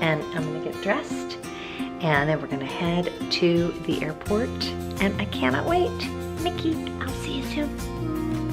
and I'm gonna get dressed, and then we're gonna head to the airport, and I cannot wait. Mickey, I'll see you soon.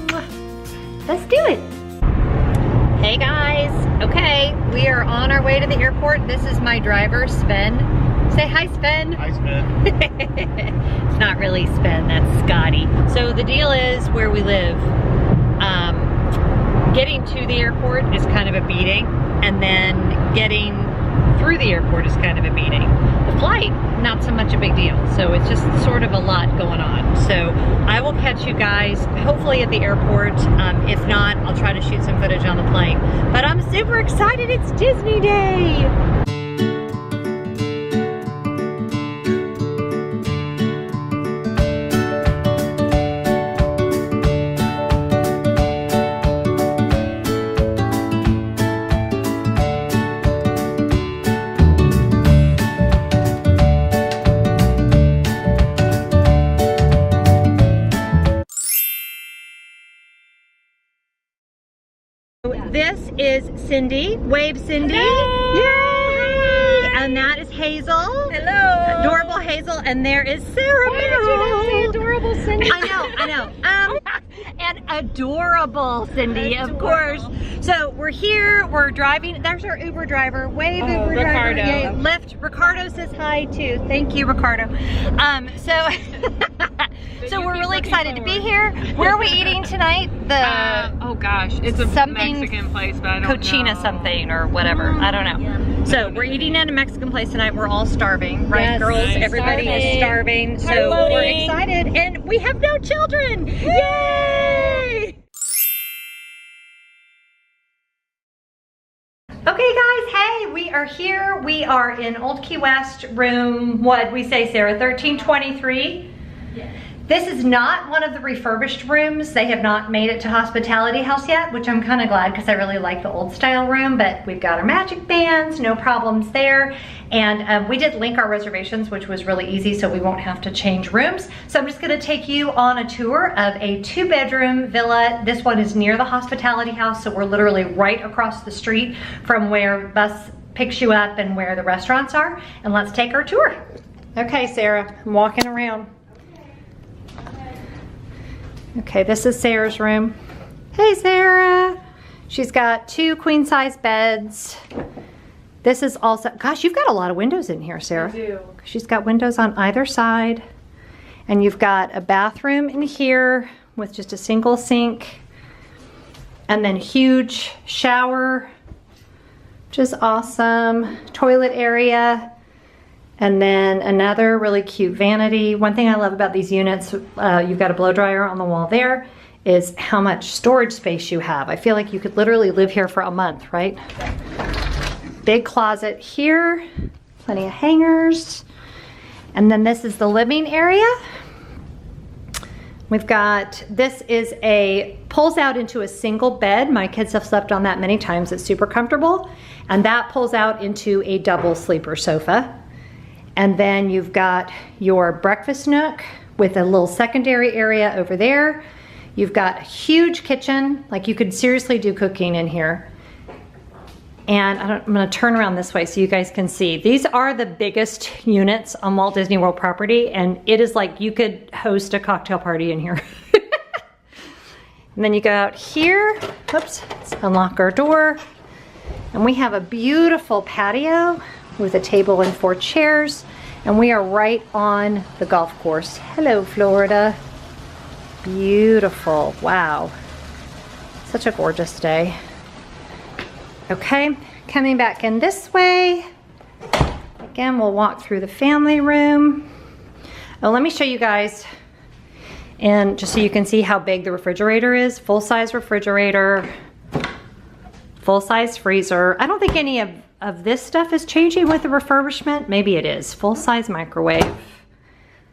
Mwah. Let's do it. Hey guys, okay, we are on our way to the airport. This is my driver, Sven. Say hi, Sven. Hi, Sven. It's not really Sven, that's Scotty. So the deal is where we live, getting to the airport is kind of a beating, and then getting through the airport is kind of a beating. The flight, not so much a big deal. So it's just sort of a lot going on. So I will catch you guys hopefully at the airport. If not, I'll try to shoot some footage on the plane. But I'm super excited, it's Disney Day. This is Cindy. Wave, Cindy. Hello. Yay! And that is Hazel. Hello. Adorable Hazel. And there is Sarah. Why did you not say adorable Cindy? I know. And adorable Cindy, of course. So we're here, we're driving. There's our Uber driver. Wave, Uber Ricardo. driver. Yay. Lyft. Ricardo says hi too. Thank you, Ricardo. So we're really excited to be here. Where are we eating tonight? Oh gosh, it's a something Mexican place, but I don't Cocina know. something or whatever. I don't know. So we're eating at a Mexican place tonight. We're all starving, right, Yes, girls? right. Everybody is starving. So we're excited, and we have no children. Yay! Okay guys, hey, we are here. We are in Old Key West, room, what'd we say, Sarah, 1323? Yes. This is not one of the refurbished rooms. They have not made it to Hospitality House yet, which I'm kind of glad because I really like the old style room, but we've got our magic bands, no problems there. And we did link our reservations, which was really easy, so we won't have to change rooms. So I'm just gonna take you on a tour of a 2-bedroom villa. This one is near the Hospitality House, so we're literally right across the street from where bus picks you up and where the restaurants are. And let's take our tour. Okay, Sarah, I'm walking around. Okay, this is Sarah's room. Hey, Sarah. She's got 2 queen-size beds. This is also, gosh, you've got a lot of windows in here, Sarah. I do. She's got windows on either side. And you've got a bathroom in here with just a single sink. And then huge shower, which is awesome. Toilet area. And then another really cute vanity. One thing I love about these units, you've got a blow dryer on the wall there, is how much storage space you have. I feel like you could literally live here for a month, right? Big closet here, plenty of hangers. And then this is the living area. We've got, this is pulls out into a single bed. My kids have slept on that many times. It's super comfortable. And that pulls out into a double sleeper sofa. And then you've got your breakfast nook with a little secondary area over there. You've got a huge kitchen, like you could seriously do cooking in here. And I'm gonna turn around this way so you guys can see. These are the biggest units on Walt Disney World property, and it is like you could host a cocktail party in here. And then you go out here, oops, let's unlock our door. And we have a beautiful patio with a table and 4 chairs, and we are right on the golf course. Hello, Florida. Beautiful, wow. Such a gorgeous day. Okay, coming back in this way. Again, we'll walk through the family room. Oh, let me show you guys, and just so you can see how big the refrigerator is. Full-size refrigerator, full-size freezer. I don't think any of this stuff is changing with the refurbishment. Maybe it is. Full-size microwave,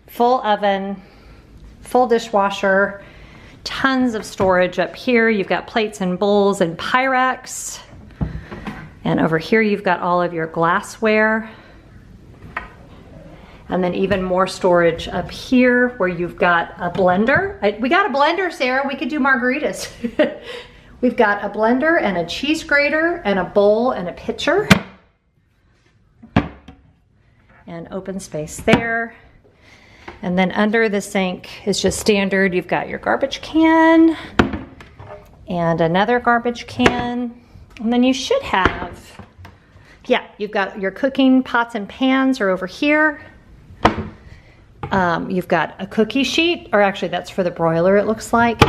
full oven, full dishwasher, tons of storage up here. You've got plates and bowls and Pyrex. And over here you've got all of your glassware. And then even more storage up here where you've got a blender. We got a blender, Sarah. We could do margaritas. We've got a blender and a cheese grater and a bowl and a pitcher. and open space there. And then under the sink is just standard. You've got your garbage can and another garbage can. And then you should have, yeah, you've got your cooking pots and pans are over here. You've got a cookie sheet, or actually that's for the broiler, it looks like.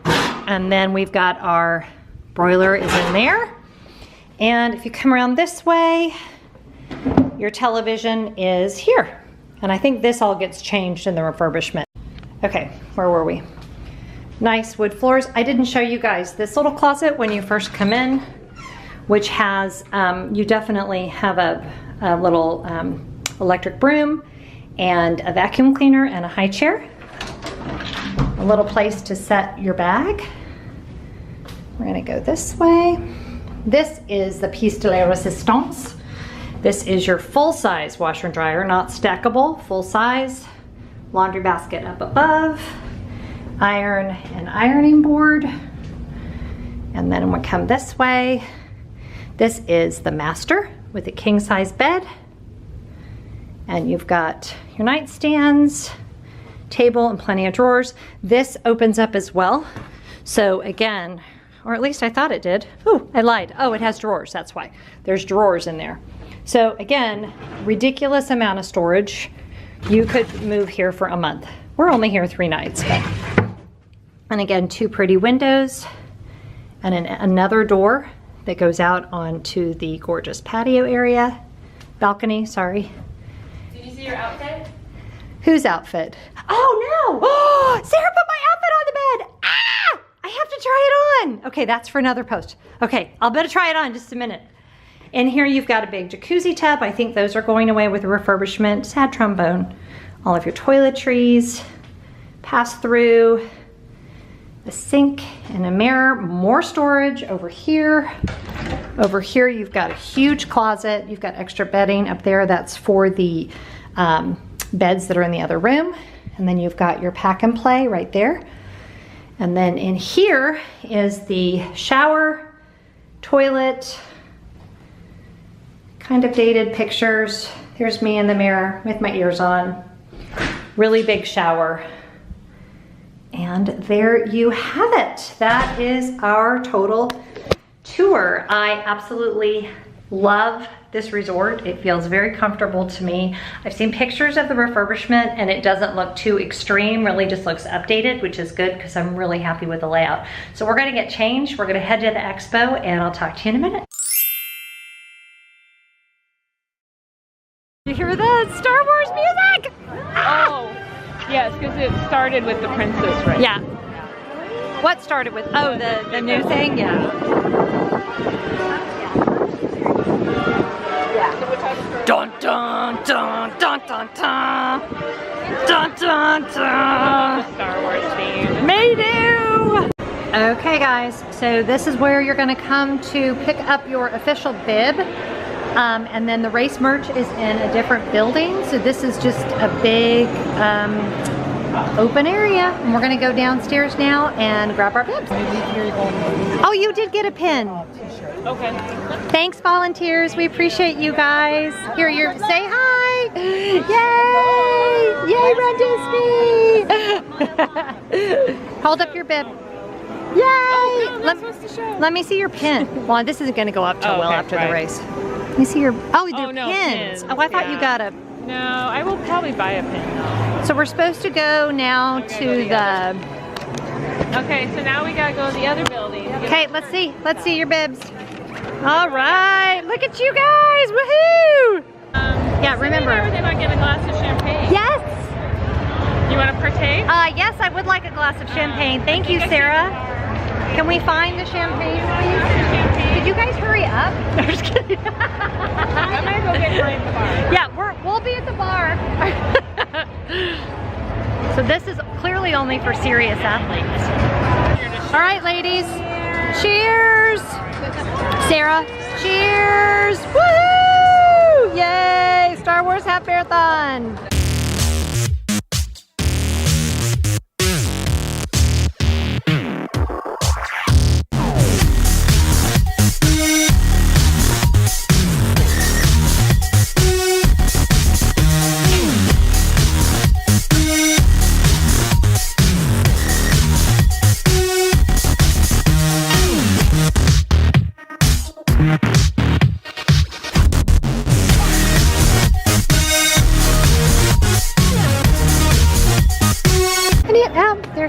And then we've got our broiler is in there. And if you come around this way, your television is here. And I think this all gets changed in the refurbishment. Okay, where were we? Nice wood floors. I didn't show you guys this little closet when you first come in, which has, you definitely have a little electric broom and a vacuum cleaner and a high chair. A little place to set your bag. We're gonna go this way. This is the piece de la resistance. This is your full-size washer and dryer, not stackable, full-size. Laundry basket up above. Iron and ironing board. And then we come this way. This is the master with a king-size bed. And you've got your nightstands, table, and plenty of drawers. This opens up as well. So again, or at least I thought it did. Ooh, I lied. Oh, it has drawers, that's why. There's drawers in there. So again, ridiculous amount of storage. You could move here for a month. We're only here 3 nights. But. And again, 2 pretty windows and another door that goes out onto the gorgeous patio area. Balcony, sorry. Did you see your outfit? Whose outfit? Oh no! Oh, Sarah put my outfit on the bed! Ah! I have to try it on! Okay, that's for another post. Okay, I'll better try it on in just a minute. In here you've got a big jacuzzi tub. I think those are going away with the refurbishment. Sad trombone. All of your toiletries. Pass through. A sink and a mirror. More storage over here. Over here you've got a huge closet. You've got extra bedding up there. That's for the beds that are in the other room. And then you've got your pack and play right there. And then in here is the shower, toilet, kind of dated pictures. Here's me in the mirror with my ears on. Really big shower. And there you have it. That is our total tour. I absolutely love this resort. It feels very comfortable to me. I've seen pictures of the refurbishment and it doesn't look too extreme, really just looks updated, which is good because I'm really happy with the layout. So we're gonna get changed. We're gonna head to the expo and I'll talk to you in a minute. You hear the Star Wars music? Oh, yes, because it started with the princess, right? Yeah. What started with? Oh, the new thing? Yeah. Dun dun dun dun dun dun dun dun dun. Star Wars theme. Me too. Okay, guys. So this is where you're going to come to pick up your official bib, and then the race merch is in a different building. So this is just a big open area, and we're going to go downstairs now and grab our bibs. Oh, you did get a pin. Okay. Thanks, volunteers. We appreciate you guys. Here, say hi. Yay! Yay, Run Disney! Hold up your bib. Yay! Oh, no, let me see your pin. Well, this isn't going to go up till well after the race. Let me see your. Oh, they're pins. Oh, I thought you got a. No, I will probably buy a pin though. So we're supposed to go now to the. Okay, so now we gotta go to the other building. Okay, let's see. Let's see your bibs. All right, look at you guys, woohoo! Yeah, remember. They might get a glass of champagne. Yes. You want to partake? Yes, I would like a glass of champagne. Thank you, Sarah. Can we find the champagne, please? Could you guys hurry up? No, I'm just kidding. I'm gonna go get mine at the bar. Yeah, we'll be at the bar. So this is clearly only for serious athletes. All right, ladies. Cheers. Sarah, cheers. Woohoo! Yay! Star Wars Half Marathon.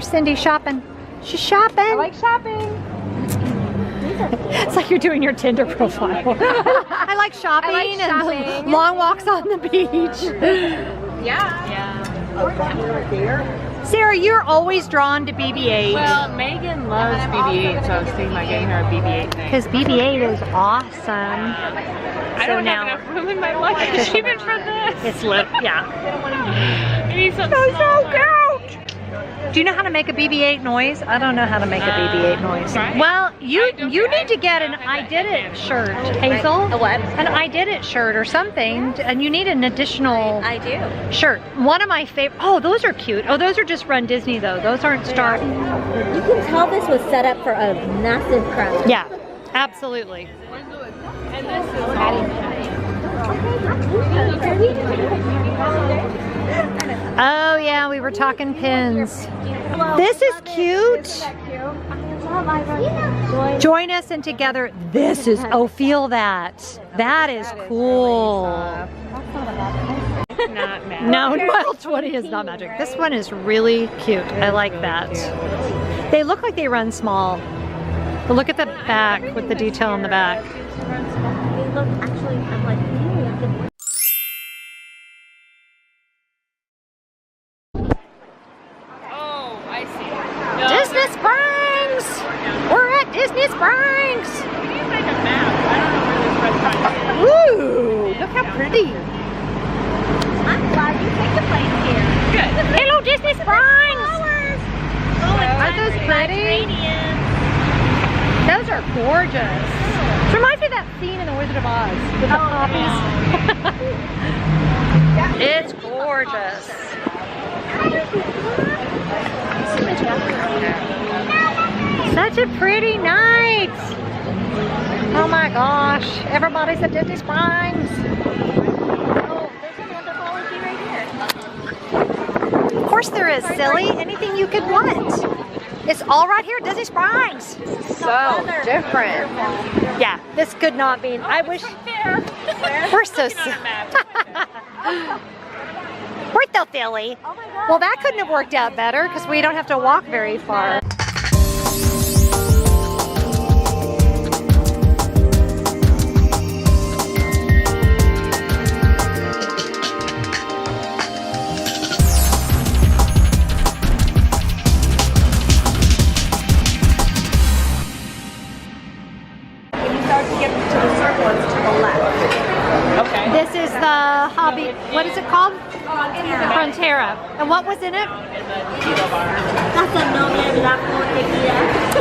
Cindy shopping. She's shopping. I like shopping. It's like you're doing your Tinder profile. I like shopping, and long walks on the beach. Yeah. Sarah, you're always drawn to BB-8. Well, Megan loves BB-8, so I was thinking about getting her a BB-8 thing. Because BB-8 is awesome. I don't have enough room in my luggage even for this. It's lit, yeah. I need something So cute! Do you know how to make a BB-8 noise? I don't know how to make a BB-8 noise. Right. Well, you need to get an I Did It shirt, Hazel. A what? An I Did It shirt or something, and you need an additional I do. shirt. One of my favorite, oh, those are cute. Oh, those are just Run Disney though. Those aren't Star. You can tell this was set up for a massive crowd. Yeah, absolutely. And this is Patty. Oh yeah, we were talking pins. This is cute. Join us and together. This is, oh, feel that. That is cool. Not mad. No, Mile 20 is not magic. This one is really cute. I like that. They look like they run small. But look at the back with the detail on the back. They look actually, I'm like, Oh, I see. Disney Springs! We're at Disney Springs! We need like a map. I don't know where this restaurant is. Woo! Look how pretty. I'm glad you picked a place here. Good. Hello, Disney Springs! Aren't those pretty? Those are gorgeous. It reminds me of that scene in The Wizard of Oz with the poppies. It's gorgeous. Such a pretty night. Oh my gosh. Everybody's at Disney Springs. Of course there is, silly. Anything you could want. It's all right here at Disney Springs. So different. Yeah, this could not be. I wish. We're so silly. We're so silly. Well, that couldn't have worked out better because we don't have to walk very far. Okay. This is the hobby. What is it called? Frontera. And what was in it?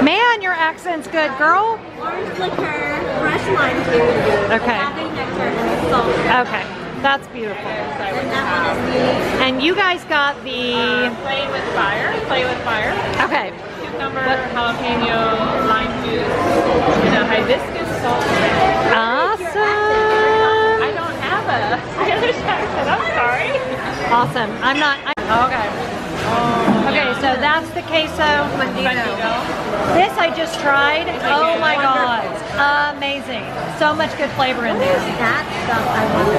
Man, your accent's good, girl. Orange liquor, fresh lime juice, Okay. agave nectar, and salt. Okay, that's beautiful. And that one is And you guys got the. Play with fire. Play with fire. Okay. Cucumber, jalapeno, lime juice, and a hibiscus salt. Awesome. I don't have a Spanish accent. I'm sorry. Awesome. I'm not. Okay. Okay, so that's the queso. This I just tried. Oh my god. Amazing. So much good flavor in there. that stuff I want.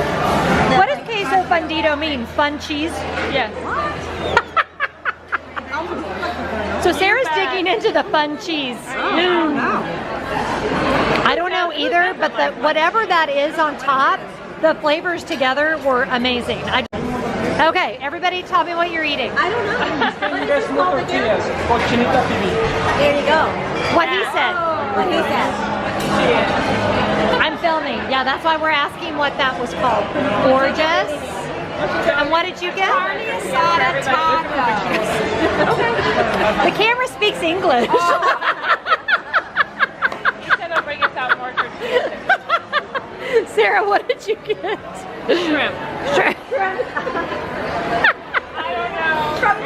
What does queso fundido mean? Fun cheese? Yes. So Sarah's digging into the fun cheese. I don't know either, but whatever that is on top, the flavors together were amazing. Okay, everybody tell me what you're eating. I don't know. What is There's this no called again? tortillas, cochinita pibil. There you go. What he said. What he said. I'm filming. Yeah, that's why we're asking what that was called. Gorgeous. And what did you get? Asada tacos. The camera speaks English. He said I'll bring us out more tortillas. Sarah, what did you get? Shrimp. Shrimp. I don't know.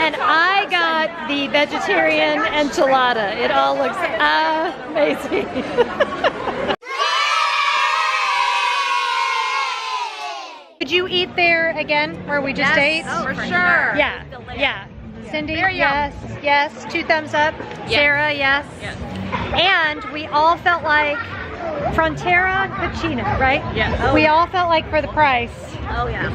And I got the vegetarian enchilada. It all looks amazing. Would you eat there again where we just ate? Oh, for sure. Yeah, yeah. Cindy, yes, yes. 2 thumbs up. Sarah, yes. Yes. And we all felt like Frontera Cocina, right? Yes. We all felt like for the price, Oh yeah.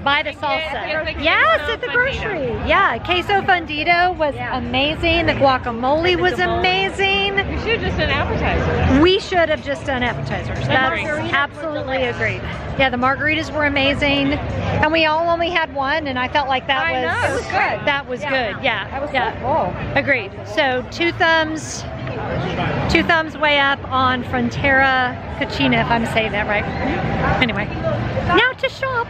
Buy the salsa. Yes, at the grocery. Yeah, queso fundido was amazing. The guacamole was amazing. We should have just done appetizers. We should have just done appetizers. That's absolutely agreed. Yeah, the margaritas were amazing, and we all only had one, and I felt like that was good. That was good. Yeah, That was so cool. Agreed. So two thumbs way up on Frontera Cocina, if I'm saying that right. Anyway, now to shop.